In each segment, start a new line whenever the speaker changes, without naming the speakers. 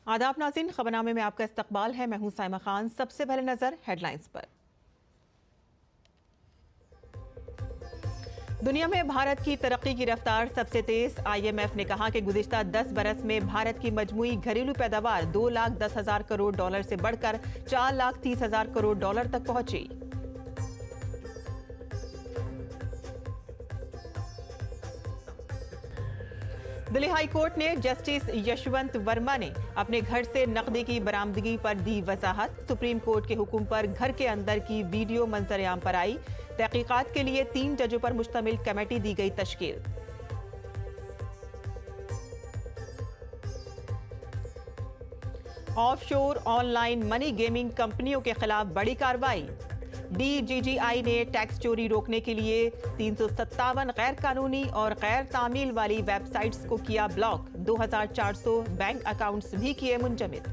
आदाब नाज़रीन, खबरनामे में आपका इस्तकबाल है। मैं हूं साइमा खान। सबसे पहले नजर हेडलाइंस पर। दुनिया में भारत की तरक्की की रफ्तार सबसे तेज। IMF ने कहा कि गुज़िश्ता 10 बरस में भारत की मजमूई घरेलू पैदावार 2,10,000 करोड़ डॉलर से बढ़कर 4,30,000 करोड़ डॉलर तक पहुंची। दिल्ली हाई कोर्ट ने जस्टिस यशवंत वर्मा ने अपने घर से नकदी की बरामदगी पर दी वजाहत। सुप्रीम कोर्ट के हुक्म पर घर के अंदर की वीडियो मंजर-ए-आम पर आई। तहकीकात के लिए 3 जजों पर मुश्तमिल कमेटी दी गई तश्कील। ऑफशोर ऑनलाइन मनी गेमिंग कंपनियों के खिलाफ बड़ी कार्रवाई। DGGI ने टैक्स चोरी रोकने के लिए 357 गैर कानूनी और गैर तामील वाली वेबसाइट्स को किया ब्लॉक। 2,400 बैंक अकाउंट्स भी किए मुंजमद।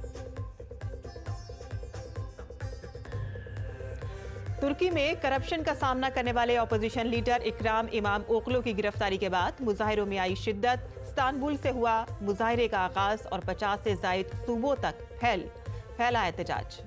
तुर्की में करप्शन का सामना करने वाले अपोजिशन लीडर इकराम इमाम ओगलू की गिरफ्तारी के बाद मुजाहिरों में आई शिद्दत। इस्तांबुल से हुआ मुजाहिरे का आगाज और 50 से जायद सूबों तक फैला एहतजाज।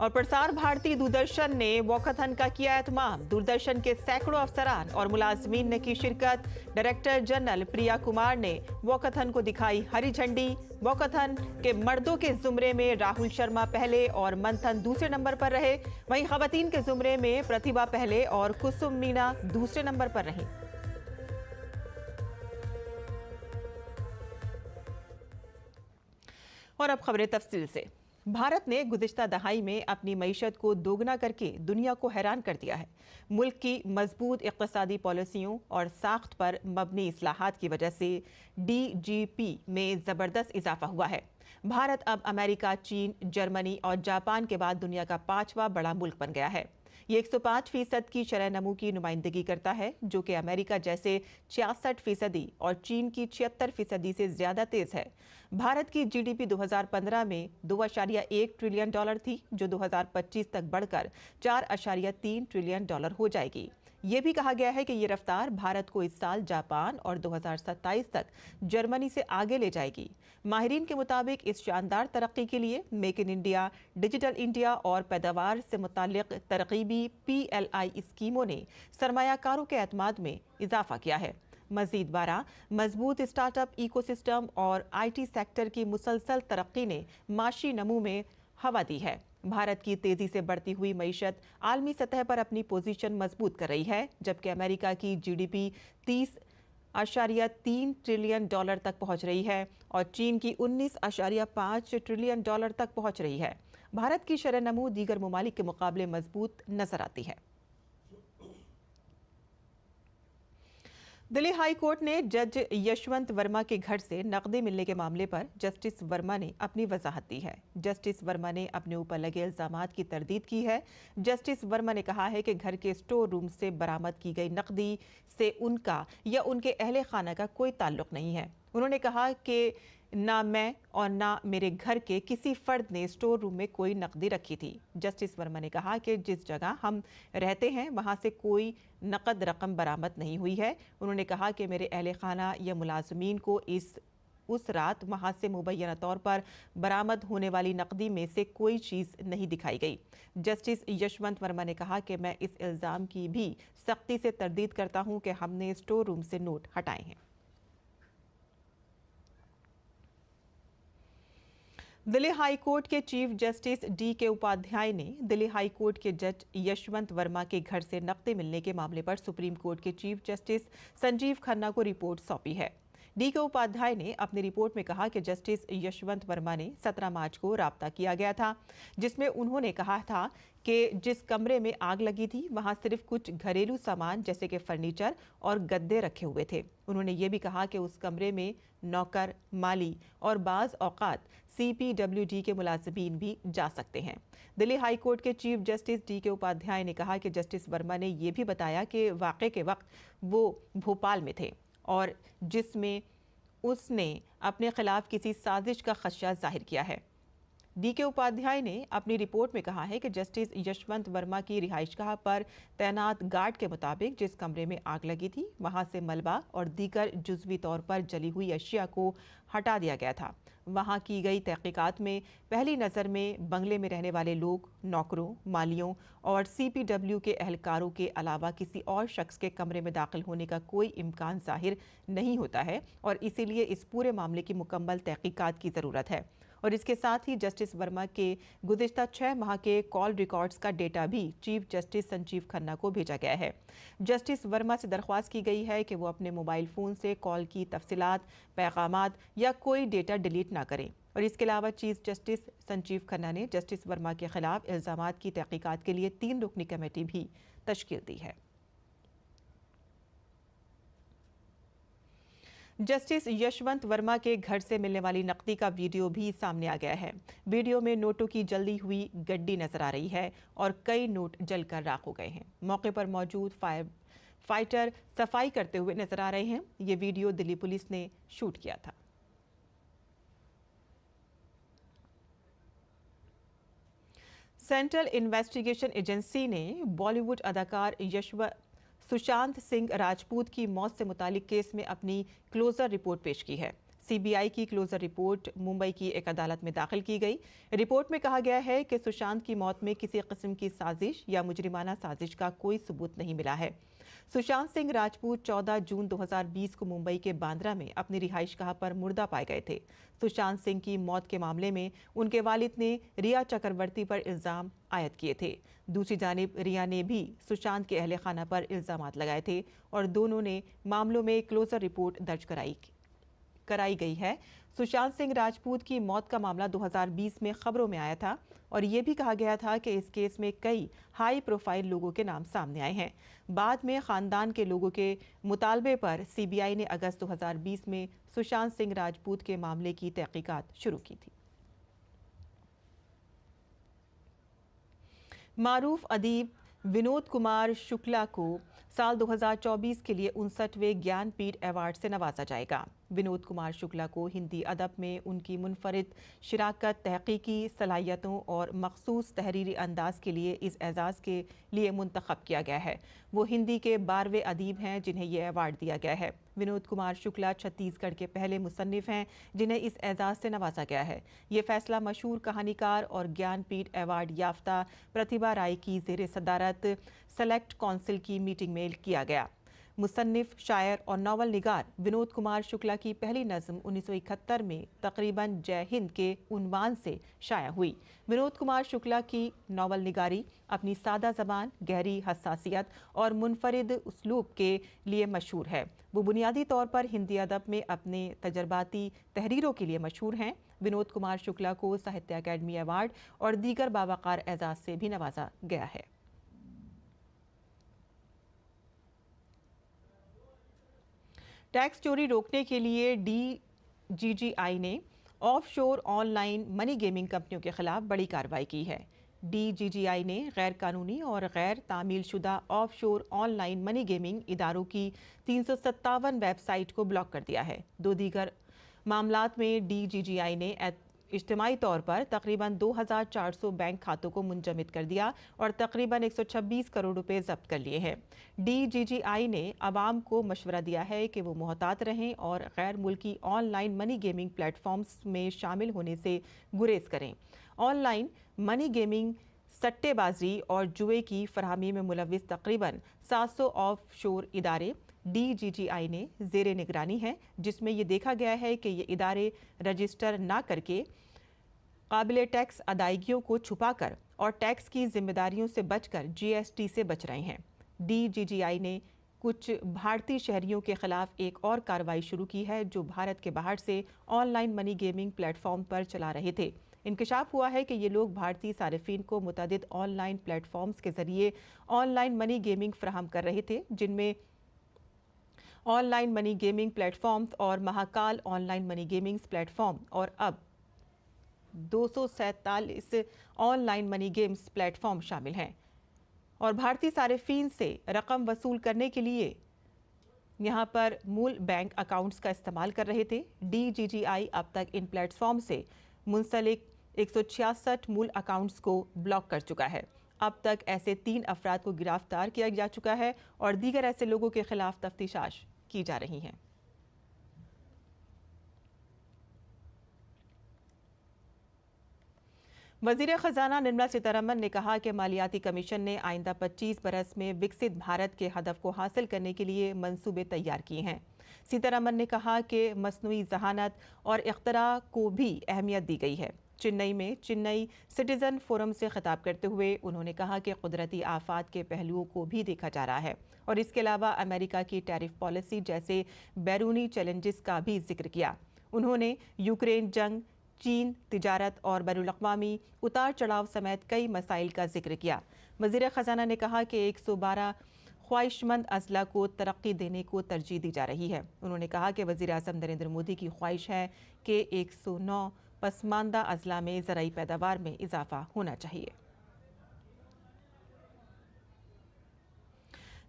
और प्रसार भारती दूरदर्शन ने वॉकाथन का किया एहतमाम। दूरदर्शन के सैकड़ों अफसरान और मुलाजमीन ने की शिरकत। डायरेक्टर जनरल प्रिया कुमार ने वॉकाथन को दिखाई हरी झंडी। वॉकाथन के मर्दों के जुमरे में राहुल शर्मा पहले और मंथन दूसरे नंबर पर रहे। वहीं खवातीन के जुमरे में प्रतिभा पहले और कुसुम मीना दूसरे नंबर पर रहीं। और अब खबरें तफसील से। भारत ने गुज़िश्ता दहाई में अपनी मईशत को दोगुना करके दुनिया को हैरान कर दिया है। मुल्क की मजबूत इक़्तिसादी पॉलिसियों और साख्त पर मबनी इस्लाहात की वजह से DGP में ज़बरदस्त इजाफा हुआ है। भारत अब अमेरिका, चीन, जर्मनी और जापान के बाद दुनिया का 5वां बड़ा मुल्क बन गया है। ये 105% की शरह नमू की नुमाइंदगी करता है, जो कि अमेरिका जैसे 66% और चीन की 76% से ज्यादा तेज है। भारत की GDP 2015 में 2.1 ट्रिलियन डॉलर थी, जो 2025 तक बढ़कर 4.3 ट्रिलियन डॉलर हो जाएगी। ये भी कहा गया है कि ये रफ्तार भारत को इस साल जापान और 2027 तक जर्मनी से आगे ले जाएगी। माहिरीन के मुताबिक इस शानदार तरक्की के लिए make in India, digital India और पैदावार से मुताल्लिक तरकीबी PLI स्कीमों ने सरमायाकारों के एतमाद में इजाफा किया है। मजीद 12 मजबूत स्टार्टअप इकोसिस्टम और IT सेक्टर की मुसलसल तरक्की ने माशी नमू में हवा दी है। भारत की तेजी से बढ़ती हुई मईशत आलमी सतह पर अपनी पोजीशन मजबूत कर रही है, जबकि अमेरिका की GDP 30.3 ट्रिलियन डॉलर तक पहुंच रही है और चीन की 19.5 ट्रिलियन डॉलर तक पहुंच रही है। भारत की शरह नमू दीगर ममालिक के मुकाबले मजबूत नजर आती है। दिल्ली हाई कोर्ट ने जज यशवंत वर्मा के घर से नकदी मिलने के मामले पर जस्टिस वर्मा ने अपनी वजाहत दी है। जस्टिस वर्मा ने अपने ऊपर लगे इल्जामात की तरदीद की है। जस्टिस वर्मा ने कहा है कि घर के स्टोर रूम से बरामद की गई नकदी से उनका या उनके अहले खाना का कोई ताल्लुक नहीं है। उन्होंने कहा कि ना मैं और ना मेरे घर के किसी फर्द ने स्टोर रूम में कोई नकदी रखी थी। जस्टिस वर्मा ने कहा कि जिस जगह हम रहते हैं वहां से कोई नकद रकम बरामद नहीं हुई है। उन्होंने कहा कि मेरे अहले खाना या मुलाजमीन को उस रात वहां से मुबैना तौर पर बरामद होने वाली नकदी में से कोई चीज़ नहीं दिखाई गई। जस्टिस यशवंत वर्मा ने कहा कि मैं इस इल्ज़ाम की भी सख्ती से तरदीद करता हूं कि हमने स्टोर रूम से नोट हटाए हैं। दिल्ली हाई कोर्ट के चीफ जस्टिस DK उपाध्याय ने दिल्ली हाई कोर्ट के जज यशवंत वर्मा के घर से नकदी मिलने के मामले पर सुप्रीम कोर्ट के चीफ जस्टिस संजीव खन्ना को रिपोर्ट सौंपी है। DK उपाध्याय ने अपनी रिपोर्ट में कहा कि जस्टिस यशवंत वर्मा ने 17 मार्च को राब्ता किया गया था, जिसमें उन्होंने कहा था कि जिस कमरे में आग लगी थी वहां सिर्फ कुछ घरेलू सामान जैसे कि फर्नीचर और गद्दे रखे हुए थे। उन्होंने ये भी कहा कि उस कमरे में नौकर, माली और बाज़ औकात CPWD के मुलाजिमीन भी जा सकते हैं। दिल्ली हाई कोर्ट के चीफ जस्टिस DK उपाध्याय ने कहा कि जस्टिस वर्मा ने यह भी बताया कि वाक़े के वक्त वो भोपाल में थे और जिसमें उसने अपने खिलाफ किसी साजिश का खदशा जाहिर किया है। DK उपाध्याय ने अपनी रिपोर्ट में कहा है कि जस्टिस यशवंत वर्मा की रिहाइशगाह पर तैनात गार्ड के मुताबिक जिस कमरे में आग लगी थी वहां से मलबा और दीगर जुज़वी तौर पर जली हुई अशिया को हटा दिया गया था। वहां की गई तहकीकात में पहली नज़र में बंगले में रहने वाले लोग, नौकरों, मालियों और CPW के एहलकारों के अलावा किसी और शख्स के कमरे में दाखिल होने का कोई इम्कान जाहिर नहीं होता है और इसीलिए इस पूरे मामले की मुकम्मल तहकीकात की ज़रूरत है। और इसके साथ ही जस्टिस वर्मा के गुज़िश्ता 6 माह के कॉल रिकॉर्ड्स का डेटा भी चीफ जस्टिस संजीव खन्ना को भेजा गया है। जस्टिस वर्मा से दरख्वास्त की गई है कि वो अपने मोबाइल फ़ोन से कॉल की तफसीलात, पैगामात या कोई डेटा डिलीट ना करें। और इसके अलावा चीफ जस्टिस संजीव खन्ना ने जस्टिस वर्मा के खिलाफ इल्ज़ामात की तहकीकात के लिए 3 रुकनी कमेटी भी तश्कील दी है। जस्टिस यशवंत वर्मा के घर से मिलने वाली नकदी का वीडियो भी सामने आ गया है। वीडियो में नोटों की जल्दी हुई गड्डी नजर आ रही है और कई नोट जलकर राख हो गए हैं। मौके पर मौजूद फाइटर सफाई करते हुए नजर आ रहे हैं। ये वीडियो दिल्ली पुलिस ने शूट किया था। सेंट्रल इन्वेस्टिगेशन एजेंसी ने बॉलीवुड अदाकार सुशांत सिंह राजपूत की मौत से मुतालिक केस में अपनी क्लोजर रिपोर्ट पेश की है। CBI की क्लोजर रिपोर्ट मुंबई की एक अदालत में दाखिल की गई। रिपोर्ट में कहा गया है कि सुशांत की मौत में किसी किस्म की साजिश या मुजरिमाना साजिश का कोई सबूत नहीं मिला है। सुशांत सिंह राजपूत 14 जून 2020 को मुंबई के बांद्रा में अपनी रिहाइशगाह पर मुर्दा पाए गए थे। सुशांत सिंह की मौत के मामले में उनके वालिद ने रिया चक्रवर्ती पर इल्जाम आयद किए थे। दूसरी जानिब रिया ने भी सुशांत के अहले खाना पर इल्जामात लगाए थे और दोनों ने मामलों में क्लोजर रिपोर्ट दर्ज कराई गई है। सुशांत सिंह राजपूत की मौत का मामला 2020 में खबरों में आया था और ये भी कहा गया था कि इस केस में कई हाई प्रोफाइल लोगों के नाम सामने आए हैं। बाद में खानदान के लोगों के मुतालबे पर CBI ने अगस्त 2020 में सुशांत सिंह राजपूत के मामले की तहकीकात शुरू की थी। मारूफ अदीब विनोद कुमार शुक्ला को साल 2024 के लिए 59वें ज्ञानपीठ अवार्ड से नवाजा जाएगा। विनोद कुमार शुक्ला को हिंदी अदब में उनकी मुनफरिद शिराकत, तहकीकी सलाहियतों और मखसूस तहरीरी अंदाज के लिए इस एजाज़ के लिए मुंतखब किया गया है। वो हिंदी के 12वें अदीब हैं जिन्हें यह अवार्ड दिया गया है। विनोद कुमार शुक्ला छत्तीसगढ़ के पहले मुसन्निफ हैं जिन्हें इस एजाज़ से नवाजा गया है। ये फैसला मशहूर कहानीकार और ज्ञानपीठ अवार्ड याफ्ता प्रतिभा राय की ज़ेर सदारत सेलेक्ट काउंसिल की मीटिंग में किया गया। मुसन्निफ, शायर और नावल निगार विनोद कुमार शुक्ला की पहली नज़्म 1971 में तकरीबन जय हिंद के उन्वान से शाया हुई। विनोद कुमार शुक्ला की नावल निगारी अपनी सादा ज़बान, गहरी हसासियत और मुनफरिद उसलूब के लिए मशहूर है। वो बुनियादी तौर पर हिंदी अदब में अपने तजर्बाती तहरीरों के लिए मशहूर हैं। विनोद कुमार शुक्ला को साहित्य अकादमी अवार्ड और दीगर बावकार एजाज़ से भी नवाजा गया है। टैक्स चोरी रोकने के लिए DGGI ने ऑफशोर ऑनलाइन मनी गेमिंग कंपनियों के खिलाफ बड़ी कार्रवाई की है। DGGI ने गैर कानूनी और गैर तामील शुदा ऑफशोर ऑनलाइन मनी गेमिंग इदारों की 357 वेबसाइट को ब्लॉक कर दिया है। 2 दीगर मामलात में DGGI ने इज्तिमाई तौर पर तकरीबन 2400 बैंक खातों को मुंजमद कर दिया और तकरीबन 126 करोड़ रुपए जब्त कर लिए हैं। DGGI ने आवाम को मशवरा दिया है कि वो मोहतात रहें और गैर मुल्की ऑनलाइन मनी गेमिंग प्लेटफॉर्म्स में शामिल होने से गुरेज करें। ऑनलाइन मनी गेमिंग, सट्टेबाजी और जुए की फरहमी में मुलविस तकरीबन 700 ऑफशोर इदारे DGGI ने ज़ेरे निगरानी है, जिसमें ये देखा गया है कि ये इदारे रजिस्टर ना करके काबिल टैक्स अदायगियों को छुपाकर और टैक्स की जिम्मेदारियों से बचकर GST से बच रहे हैं। DGGI ने कुछ भारतीय शहरियों के खिलाफ एक और कार्रवाई शुरू की है जो भारत के बाहर से ऑनलाइन मनी गेमिंग प्लेटफॉर्म पर चला रहे थे। इंकशाफ हुआ है कि ये लोग भारतीय सारिफिन को मुतअद्दिद ऑनलाइन प्लेटफॉर्म्स के जरिए ऑनलाइन मनी गेमिंग फराहम कर रहे थे, जिनमें ऑनलाइन मनी गेमिंग प्लेटफॉर्म्स और Mahakal online money gaming platform और अब 247 ऑनलाइन मनी गेम्स प्लेटफॉर्म शामिल हैं और भारतीय सारिफिन से रकम वसूल करने के लिए यहां पर मूल बैंक अकाउंट्स का इस्तेमाल कर रहे थे। DGGI अब तक इन प्लेटफॉर्म से मुंसलिक 166 मूल अकाउंट्स को ब्लॉक कर चुका है। अब तक ऐसे 3 अफराद को गिरफ्तार किया जा चुका है और दीगर ऐसे लोगों के खिलाफ तफ्तीशात की जा रही हैं। वजीर खजाना निर्मला सीतारमन ने कहा कि मालियाती कमीशन ने आइंदा 25 बरस में विकसित भारत के हदफ को हासिल करने के लिए मंसूबे तैयार किए हैं। सीतारमन ने कहा कि मसनूई जहानत और इख्तरा को भी अहमियत दी गई है। चेन्नई में चेन्नई सिटीजन फोरम से खिताब करते हुए उन्होंने कहा कि कुदरती आफात के पहलुओं को भी देखा जा रहा है और इसके अलावा अमेरिका की टैरिफ पॉलिसी जैसे बैरूनी चैलेंजेस का भी जिक्र किया। उन्होंने यूक्रेन जंग, चीन, तिजारत और बैनुल-अक़वामी उतार चढ़ाव समेत कई मसाइल का जिक्र किया। वज़ीर ख़जाना ने कहा कि 112 ख्वाहिशमंद अजला को तरक्की देने को तरजीह दी जा रही है। उन्होंने कहा कि वज़ीर आज़म नरेंद्र मोदी की ख्वाहिश है कि 109 पसमानदा अजला में ज़राई पैदावार में इजाफा होना चाहिए।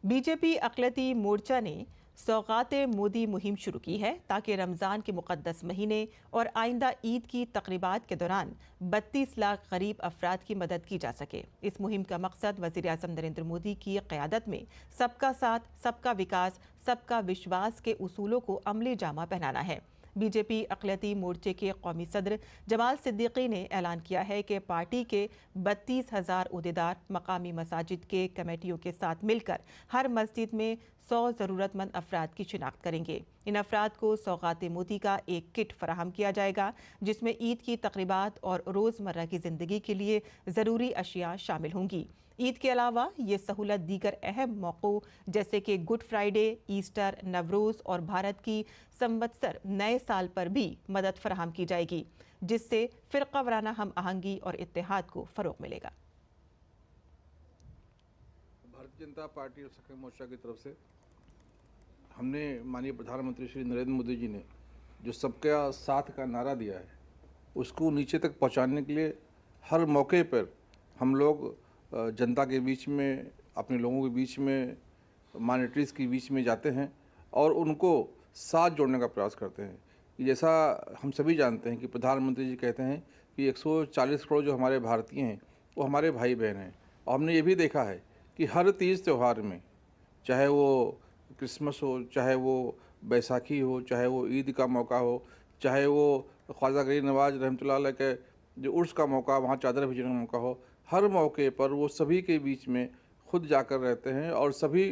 बीजेपी अक़लियती मोर्चा ने सौगाते मोदी मुहिम शुरू की है ताकि रमज़ान के मुक़द्दस महीने और आइंदा ईद की तक़रीबात के दौरान 32 लाख गरीब अफराद की मदद की जा सके। इस मुहिम का मकसद वज़ीर आज़म नरेंद्र मोदी की क़यादत में सबका साथ, सबका विकास, सबका विश्वास के उसूलों को अमली जामा पहनाना है। बीजेपी अक़लियती मोर्चे के कौमी सदर जमाल सिद्दीकी ने ऐलान किया है कि पार्टी के 32,000 उहदेदार मकामी मसाजिद के कमेटियों के साथ मिलकर हर मस्जिद में 100 ज़रूरतमंद अफराद की शिनाख्त करेंगे। इन अफराद को सौगात मोदी का एक किट फराहम किया जाएगा जिसमें ईद की तक़रीबात और रोज़मर्रा की ज़िंदगी के लिए ज़रूरी अशिया शामिल होंगी। ईद के अलावा ये सहूलत दीगर अहम मौक़ों जैसे कि गुड फ्राइडे, ईस्टर, नवरोज़ और भारत की संवत्सर नए साल पर भी मदद फराहम की जाएगी, जिससे फ़िरक़ा वाराना हम आहंगी और इत्तेहाद को फ़रोग़ मिलेगा।
भारतीय जनता पार्टी और सक्रिय मोर्चा की तरफ से हमने माननीय प्रधानमंत्री श्री नरेंद्र मोदी जी ने जो सबका साथ का नारा दिया है उसको नीचे तक पहुंचाने के लिए हर मौके पर हम लोग जनता के बीच में, अपने लोगों के बीच में, माइनॉरिटीज़ के बीच में जाते हैं और उनको साथ जोड़ने का प्रयास करते हैं। जैसा हम सभी जानते हैं कि प्रधानमंत्री जी कहते हैं कि 140 करोड़ जो हमारे भारतीय हैं वो हमारे भाई बहन हैं और हमने ये भी देखा है कि हर तीज त्यौहार में, चाहे वो क्रिसमस हो, चाहे वो बैसाखी हो, चाहे वो ईद का मौका हो, चाहे वो ख्वाजा गरीब नवाज रहमतुल्लाह अलैह के जो उर्स का मौका, वहाँ चादर भेजने का मौका हो, हर मौके पर वो सभी के बीच में खुद जाकर रहते हैं और सभी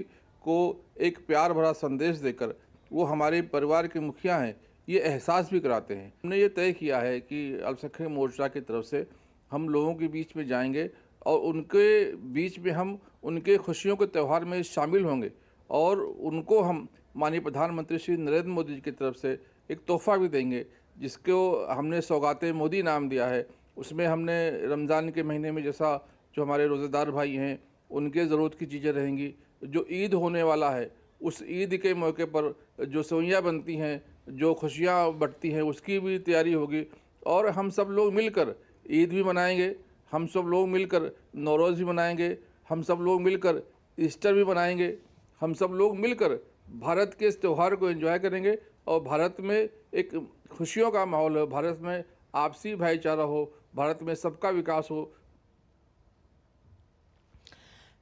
को एक प्यार भरा संदेश देकर वो हमारे परिवार के मुखिया हैं ये एहसास भी कराते हैं। हमने ये तय किया है कि अल्पसंख्यक मोर्चा की तरफ से हम लोगों के बीच में जाएंगे और उनके बीच में हम उनके खुशियों के त्यौहार में शामिल होंगे और उनको हम माननीय प्रधानमंत्री श्री नरेंद्र मोदी जी की तरफ से एक तोहफ़ा भी देंगे जिसको हमने सौगाते मोदी नाम दिया है। उसमें हमने रमज़ान के महीने में जैसा जो हमारे रोज़ेदार भाई हैं उनके ज़रूरत की चीज़ें रहेंगी, जो ईद होने वाला है उस ईद के मौके पर जो सेवइयाँ बनती हैं, जो खुशियाँ बँटती हैं उसकी भी तैयारी होगी और हम सब लोग मिलकर ईद भी मनाएंगे, हम सब लोग मिलकर नौरोज़ भी मनाएंगे, हम सब लोग मिलकर ईस्टर भी मनाएंगे, हम सब लोग मिलकर भारत के इस त्यौहार को एंजॉय करेंगे और भारत में एक खुशियों का माहौल हो, भारत में आपसी भाईचारा हो, भारत में सबका विकास हो।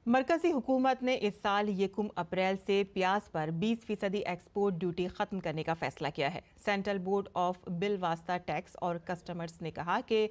मरकजी हुकूमत ने इस साल यकम अप्रैल से प्याज पर 20% एक्सपोर्ट ड्यूटी खत्म करने का फैसला किया है। सेंट्रल बोर्ड ऑफ बिल वास्ता टैक्स और कस्टमर्स ने कहा कि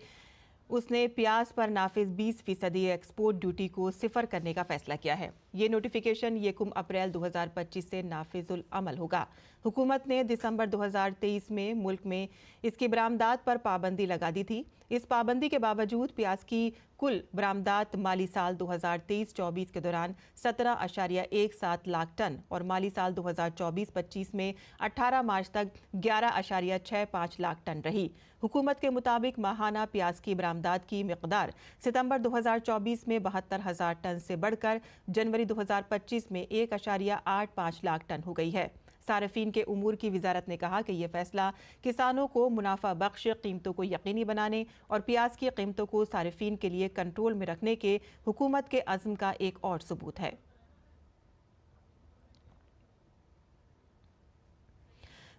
उसने प्याज पर नाफिज 20% एक्सपोर्ट ड्यूटी को सिफर करने का फैसला किया है। ये नोटिफिकेशन यकम अप्रैल 2025 से नाफिजुल अमल होगा। हुकूमत ने दिसंबर 2023 में मुल्क में इसकी बरामदात पर पाबंदी लगा दी थी। इस पाबंदी के बावजूद प्याज की कुल बरामदात माली साल 2023-24 के दौरान 17.17 लाख टन और माली साल 2024-25 में 18 मार्च तक 11.65 लाख टन रही। हुकूमत के मुताबिक माहाना प्याज की बरामदात की मिकदार सितंबर 2024 में 72,000 टन से बढ़कर जनवरी 2025 में 1.85 लाख टन हो गई है। सार्फिन के उमूर की वजारत ने कहा कि यह फैसला किसानों को मुनाफा बख्श कीमतों को यकीनी बनाने और प्याज की कीमतों को सार्फिन के लिए कंट्रोल में रखने के हुकूमत के अज़्म का एक और सबूत है।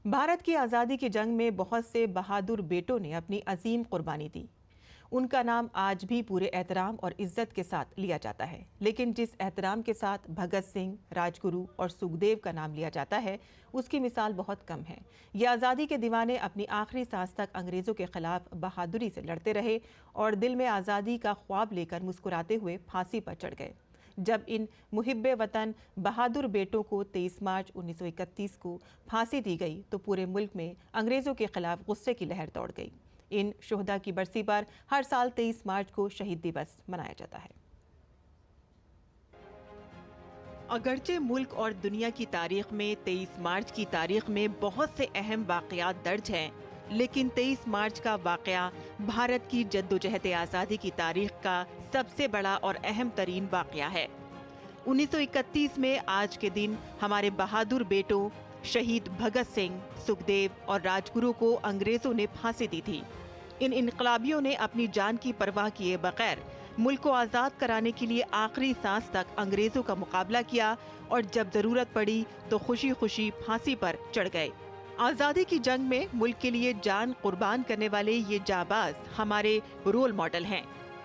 भारत की आज़ादी की जंग में बहुत से बहादुर बेटों ने अपनी अजीम कुर्बानी दी। उनका नाम आज भी पूरे एहतराम और इज्जत के साथ लिया जाता है। लेकिन जिस एहतराम के साथ भगत सिंह, राजगुरु और सुखदेव का नाम लिया जाता है, उसकी मिसाल बहुत कम है। ये आज़ादी के दीवाने अपनी आखिरी सांस तक अंग्रेज़ों के खिलाफ बहादुरी से लड़ते रहे और दिल में आज़ादी का ख्वाब लेकर मुस्कुराते हुए फांसी पर चढ़ गए। जब इन मुहिब्बे वतन बहादुर बेटों को 23 मार्च 1931 को फांसी दी गई तो पूरे मुल्क में अंग्रेज़ों के खिलाफ गुस्से की लहर दौड़ गई। इन शोहदा की बरसी पर हर साल 23 मार्च को शहीद दिवस मनाया जाता है। अगरचे मुल्क और दुनिया की तारीख में 23 मार्च की तारीख में बहुत से अहम वाक़यात दर्ज हैं, लेकिन 23 मार्च का वाक़या भारत की जद्दोजहद आज़ादी की तारीख का सबसे बड़ा और अहम तरीन वाक़या है। 1931 में आज के दिन हमारे बहादुर बेटों शहीद भगत सिंह, सुखदेव और राजगुरु को अंग्रेज़ों ने फांसी दी थी। इन इनकलाबियों ने अपनी जान की परवाह किए बगैर मुल्क को आज़ाद कराने के लिए आखिरी सांस तक अंग्रेज़ों का मुकाबला किया और जब ज़रूरत पड़ी तो खुशी खुशी फांसी पर चढ़ गए। आज़ादी की जंग में मुल्क के लिए जान कुर्बान करने वाले ये जाबाज हमारे रोल मॉडल हैं।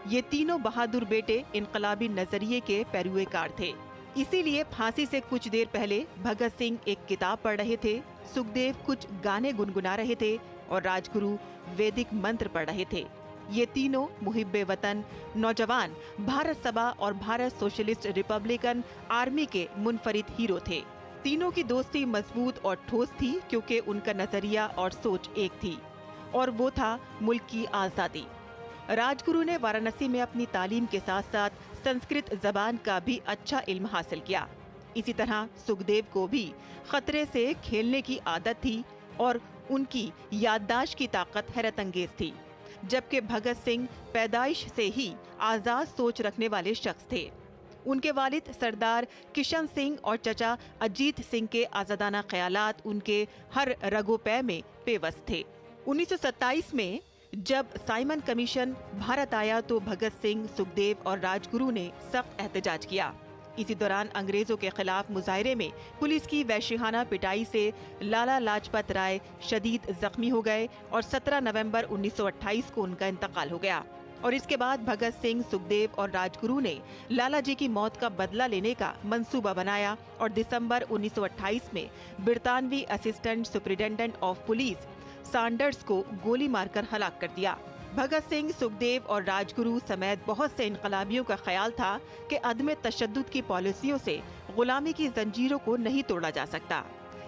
ये तीनों बहादुर बेटे इनकलाबी नजरिए के पैरोकार थे। इसीलिए फांसी से कुछ देर पहले भगत सिंह एक किताब पढ़ रहे थे, सुखदेव कुछ गाने गुनगुना रहे थे और राजगुरु वैदिक मंत्र पढ़ रहे थे। ये तीनों मुहिब्बे वतन नौजवान भारत सभा और भारत सोशलिस्ट रिपब्लिकन आर्मी के मुनफरिद हीरो थे। तीनों की दोस्ती मजबूत और ठोस थी क्योंकि उनका नजरिया और सोच एक थी और वो था मुल्क की आज़ादी। राजगुरु ने वाराणसी में अपनी तालीम के साथ साथ संस्कृत जबान का भी अच्छा इल्म हासिल किया। इसी तरह सुखदेव को भी खतरे से खेलने की आदत थी और उनकी याददाश्त की ताकत हैरत अंगेज थी, जबकि भगत सिंह पैदाइश से ही आज़ाद सोच रखने वाले शख्स थे। उनके वालिद सरदार किशन सिंह और चचा अजीत सिंह के आज़ादाना ख्यालात उनके हर रगोपै में पेवस्त थे। 1927 में जब साइमन कमीशन भारत आया तो भगत सिंह, सुखदेव और राजगुरु ने सख्त एहतजाज किया। इसी दौरान अंग्रेजों के खिलाफ मुजाहरे में पुलिस की वहशीहाना पिटाई से लाला लाजपत राय शदीद जख्मी हो गए और 17 नवंबर 1928 को उनका इंतकाल हो गया। और इसके बाद भगत सिंह, सुखदेव और राजगुरु ने लाला जी की मौत का बदला लेने का मंसूबा बनाया और दिसंबर 1928 में बरतानवी assistant superintendent of police Sanders को गोली मारकर हलाक कर दिया। भगत सिंह, सुखदेव और राजगुरु समेत बहुत से इनकलाबियों का ख्याल था कि अदम तशद्दुद की पॉलिसियों से गुलामी की जंजीरों को नहीं तोड़ा जा सकता।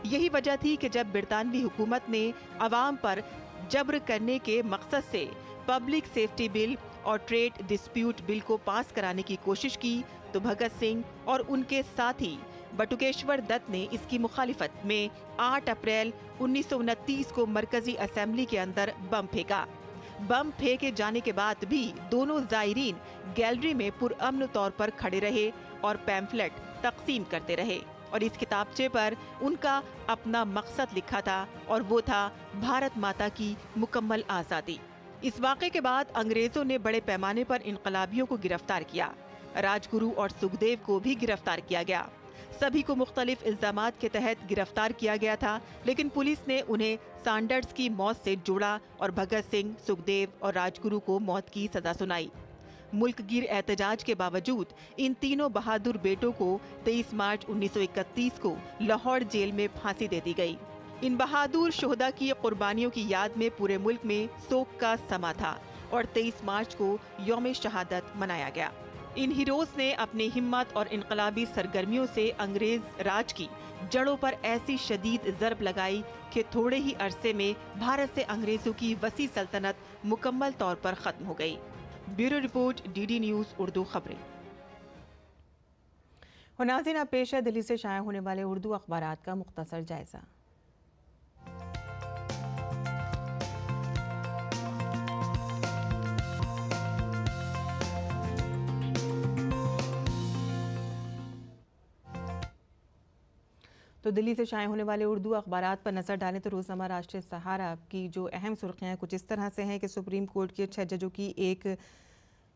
यही वजह थी कि जब बरतानवी हुकूमत ने अवाम पर जब्र करने के मकसद से पब्लिक सेफ्टी बिल और ट्रेड डिस्प्यूट बिल को पास कराने की कोशिश की तो भगत सिंह और उनके साथी बटुकेश्वर दत्त ने इसकी मुखालिफत में 8 अप्रैल 1929 को मरकजी असेंबली के अंदर बम फेंका। बम फेंके जाने के बाद भी दोनों जायरीन गैलरी में पुरअमन तौर पर खड़े रहे और पैम्फलेट तकसीम करते रहे और इस किताबचे पर उनका अपना मकसद लिखा था और वो था भारत माता की मुकम्मल आज़ादी। इस वाक़े के बाद अंग्रेजों ने बड़े पैमाने पर इनकलाबियों को गिरफ्तार किया। राजगुरु और सुखदेव को भी गिरफ्तार किया गया। सभी को मुख्तलिफ इल्जामात के तहत गिरफ्तार किया गया था, लेकिन पुलिस ने उन्हें सैंडर्स की मौत से जोड़ा और भगत सिंह, सुखदेव और राजगुरु को मौत की सजा सुनाई। मुल्कगीर एहतजाज के बावजूद इन तीनों बहादुर बेटों को 23 मार्च 1931 को लाहौर जेल में फांसी दे दी गई। इन बहादुर शोहदा की कुर्बानियों की याद में पूरे मुल्क में शोक का समा था और 23 मार्च को यौम शहादत मनाया गया। इन हीरोज ने अपनी हिम्मत और इनकलाबी सरगर्मियों से अंग्रेज राज की जड़ों पर ऐसी शदीद ज़रब लगाई कि थोड़े ही अरसे में भारत से अंग्रेजों की वसी सल्तनत मुकम्मल तौर पर खत्म हो गई। Bureau report, DD news Urdu खबरें। नाज़रीन, अब पेश है दिल्ली से शाया होने वाले उर्दू अखबारात का मुख्तसर जायजा। तो दिल्ली से शाये होने वाले उर्दू अखबारात पर नज़र डालें तो रोज़नामा राष्ट्रीय सहारा की जो अहम सुर्खियाँ कुछ इस तरह से हैं कि सुप्रीम कोर्ट के 6 जजों की एक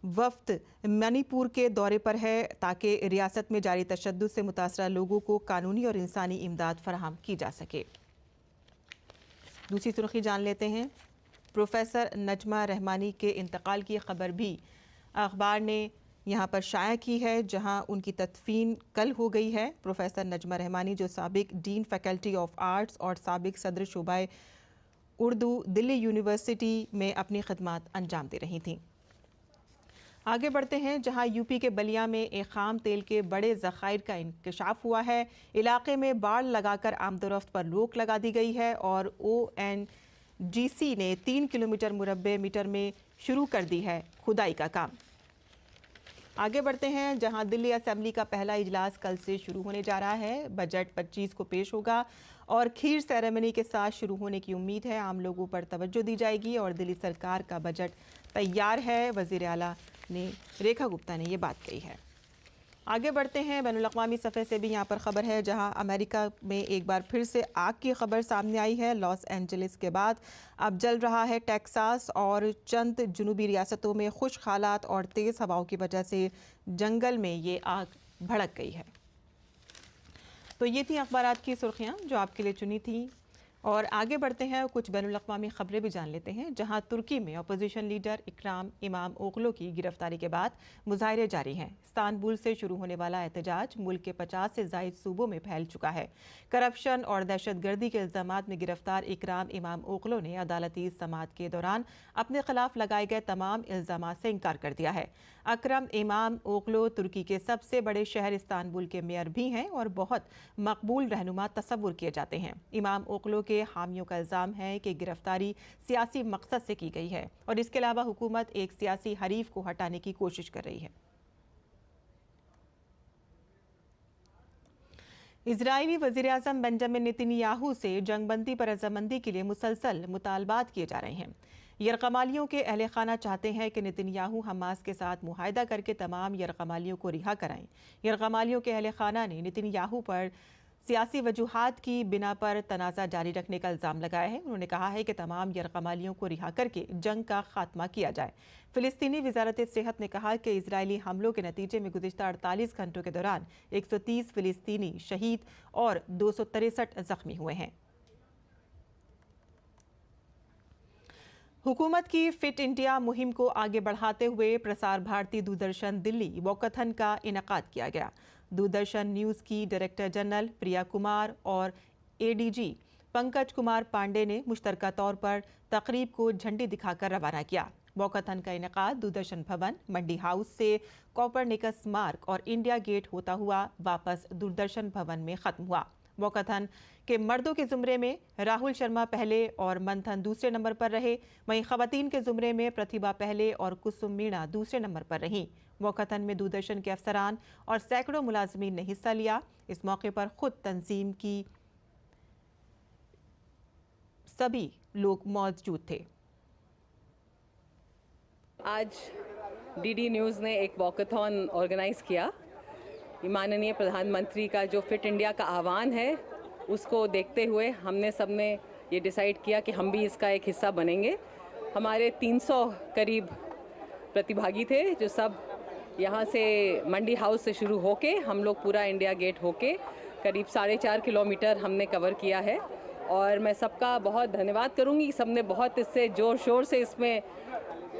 वफ्द मणिपुर के दौरे पर है ताकि रियासत में जारी तशद्दुद से मुतासरा लोगों को कानूनी और इंसानी इमदाद फराहम की जा सके। दूसरी सुर्खी जान लेते हैं प्रोफेसर नजमा रहमानी के इंतकाल की खबर भी अखबार ने यहाँ पर शाया की है, जहाँ उनकी तदफीन कल हो गई है। प्रोफेसर नजमा रहमानी जो साबिक डीन फैकल्टी ऑफ आर्ट्स और साबिक सदर शुबाए उर्दू दिल्ली यूनिवर्सिटी में अपनी खिदमत अंजाम दे रही थीं। आगे बढ़ते हैं, जहां यूपी के बलिया में एक खाम तेल के बड़े ज़खायर का इंकशाफ हुआ है। इलाके में बाड़ लगाकर आमदोरफ्त पर रोक लगा दी गई है और ONGC ने 3 किलोमीटर मुरब्बे मीटर में शुरू कर दी है खुदाई का काम। आगे बढ़ते हैं, जहां दिल्ली असेंबली का पहला इजलास कल से शुरू होने जा रहा है। बजट 25 को पेश होगा और खीर सेरेमनी के साथ शुरू होने की उम्मीद है। आम लोगों पर तवज्जो दी जाएगी और दिल्ली सरकार का बजट तैयार है। वज़ीर आला ने रेखा गुप्ता ने ये बात कही है। आगे बढ़ते हैं, बैनुल-अक़वामी सफ़े से भी यहाँ पर खबर है, जहाँ अमेरिका में एक बार फिर से आग की खबर सामने आई है। लॉस एंजलिस के बाद अब जल रहा है टेक्सास और चंद जुनूबी रियासतों में खुश्क हालात और तेज़ हवाओं की वजह से जंगल में ये आग भड़क गई है। तो ये थी अखबारात की सुर्खियाँ जो आपके लिए चुनी थी। और आगे बढ़ते हैं, कुछ बैनुल-अक़वामी खबरें भी जान लेते हैं, जहां तुर्की में अपोजिशन लीडर इकराम इमाम ओगलो की गिरफ्तारी के बाद मुजाहरे जारी हैं। इस्तांबुल से शुरू होने वाला एहतजाज मुल्क के 50 से ज़ायद सूबों में फैल चुका है। करप्शन और दहशतगर्दी के इल्ज़ामात में गिरफ्तार इकराम इमाम ओगलो ने अदालती समाअत के दौरान अपने खिलाफ लगाए गए तमाम इल्ज़ामात से इनकार कर दिया है। अकरम इमाम ओगलो तुर्की के सबसे बड़े शहर इस्तांबुल के मेयर भी हैं और बहुत मकबूल रहनुमा तस्वुर किए जाते हैं। इमाम ओगलो के हामियों का इल्ज़ाम है कि गिरफ्तारी सियासी मकसद से की गई है और इसके अलावा हुकूमत एक सियासी हरीफ को हटाने की कोशिश कर रही है। इजरायली वज़ीर-ए-आज़म बेंजामिन नेतन्याहू से जंगबंदी पर रजामंदी के लिए मुसलसल मुतालबात किए जा रहे हैं। यरगमालियों के अहले खाना चाहते हैं कि नेतन्याहू हमास के साथ मुआहदा करके तमाम यरगमालियों को रिहा कराएं। यरगमालियों के अहले खाना ने नेतन्याहू पर सियासी वजूहात की बिना पर तनाज़ा जारी रखने का इल्ज़ाम लगाया है। उन्होंने कहा है कि तमाम यरगमालियों को रिहा करके जंग का खात्मा किया जाए। फ़िलिस्तीनी वज़ारत सेहत ने कहा कि इजरायली हमलों के नतीजे में गुज़िश्ता 48 घंटों के दौरान 130 फ़िलिस्तीनी शहीद और 263 ज़ख्मी हुए हैं। हुकूमत की फिट इंडिया मुहिम को आगे बढ़ाते हुए प्रसार भारती दूरदर्शन दिल्ली वॉकथन का इनेकाद किया गया। दूरदर्शन न्यूज़ की डायरेक्टर जनरल प्रिया कुमार और ADG पंकज कुमार पांडे ने मुश्तरका तौर पर तकरीब को झंडी दिखाकर रवाना किया। वॉकथन का इनेकाद दूरदर्शन भवन, मंडी हाउस से कोपरनिकस मार्ग और इंडिया गेट होता हुआ वापस दूरदर्शन भवन में ख़त्म हुआ। वॉकथन के मर्दों के ज़ुमरे में राहुल शर्मा पहले और मंथन दूसरे नंबर पर रहे। वहीं ख़वातीन के ज़ुमरे में प्रतिभा पहले और कुसुम मीणा दूसरे नंबर पर रहीं। वॉकथन में दूरदर्शन के अफसरान और सैकड़ों मुलाजमीन ने हिस्सा लिया। इस मौके पर खुद तंजीम की सभी लोग मौजूद थे।
आज DD न्यूज़ ने एक वॉकथॉन ऑर्गेनाइज़ किया। माननीय प्रधानमंत्री का जो फिट इंडिया का आह्वान है उसको देखते हुए हमने सबने ये डिसाइड किया कि हम भी इसका एक हिस्सा बनेंगे। हमारे 300 करीब प्रतिभागी थे जो सब यहाँ से मंडी हाउस से शुरू होके हम लोग पूरा इंडिया गेट होके करीब 4.5 किलोमीटर हमने कवर किया है। और मैं सबका बहुत धन्यवाद करूँगी, सबने बहुत इससे ज़ोर शोर से इसमें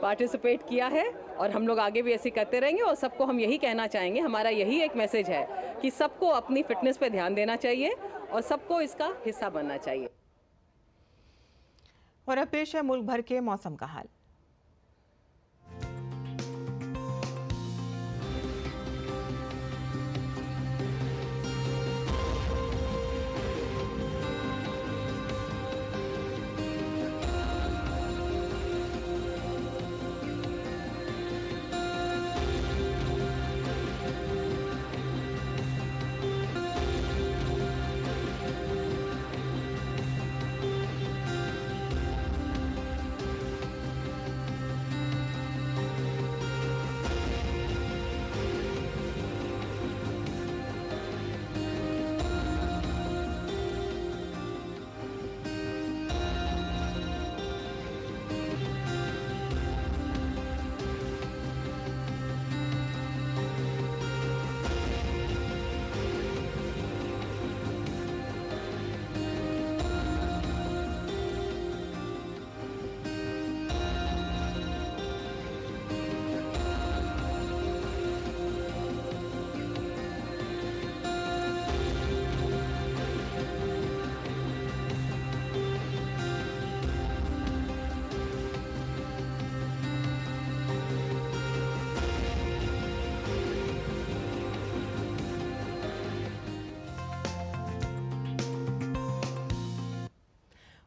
पार्टिसिपेट किया है और हम लोग आगे भी ऐसे करते रहेंगे। और सबको हम यही कहना चाहेंगे, हमारा यही एक मैसेज है कि सबको अपनी फिटनेस पे ध्यान देना चाहिए और सबको इसका हिस्सा बनना चाहिए।
और अब पेश है मुल्क भर के मौसम का हाल।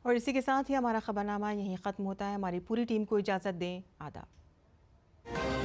और इसी के साथ ही हमारा खबरनामा यहीं ख़त्म होता है। हमारी पूरी टीम को इजाज़त दें। आदाब।